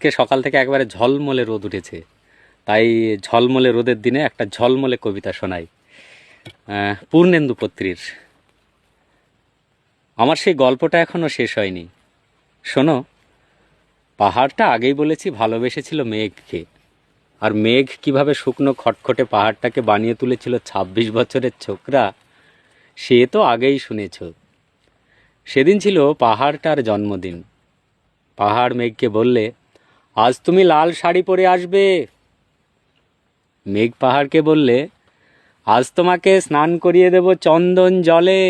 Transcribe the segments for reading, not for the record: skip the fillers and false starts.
আজকে সকাল থেকে একবারে ঝলমলে রোদ উঠেছে, তাই ঝলমলে রোদের দিনে একটা ঝলমলে কবিতা শোনাই। পূর্ণেন্দু পত্রীর। আমার সেই গল্পটা এখনো শেষ হয়নি। শোনো, পাহাড়টা আগেই বলেছি ভালোবেসেছিল মেঘকে, আর মেঘ কিভাবে শুকনো খটখটে পাহাড়টাকে বানিয়ে তুলেছিল ২৬ বছরের ছোকরা, সে তো আগেই শুনেছ। সেদিন ছিল পাহাড়টার জন্মদিন। পাহাড় মেঘকে বললে, আজ তুমি লাল শাড়ি পরে আসবে। মেঘ পাহাড়কে বললে, আজ তোমাকে স্নান করিয়ে দেব চন্দন জলে।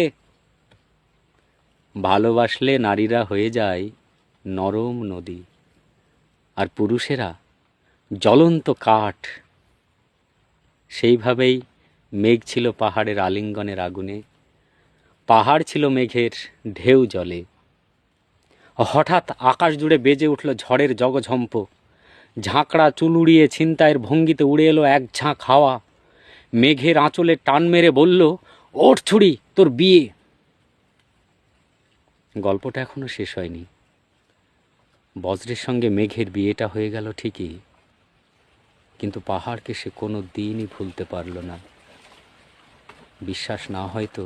ভালোবাসলে নারীরা হয়ে যায় নরম নদী, আর পুরুষেরা জ্বলন্ত কাঠ। সেইভাবেই মেঘ ছিল পাহাড়ের আলিঙ্গনের আগুনে, পাহাড় ছিল মেঘের ঢেউ জলে। হঠাৎ আকাশ জুড়ে বেজে উঠল ঝড়ের জগঝম্প। ঝাঁকড়া চুল উড়িয়ে ছিনতাইয়ের ভঙ্গিতে উড়ে এলো এক ঝাঁক হাওয়া। মেঘের আঁচলে টান মেরে বলল, ওঠ ছুরি, তোর বিয়ে। গল্পটা এখনো শেষ হয়নি। বজ্রের সঙ্গে মেঘের বিয়েটা হয়ে গেল ঠিকই, কিন্তু পাহাড়কে সে কোনো দিনই ভুলতে পারল না। বিশ্বাস না হয় তো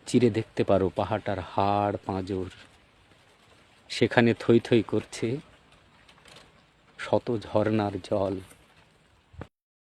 চিরে দেখতে পারো পাহাড়টার হাড় পাঁজর। সেখানে থই থই করছে শত ঝর্ণার জল।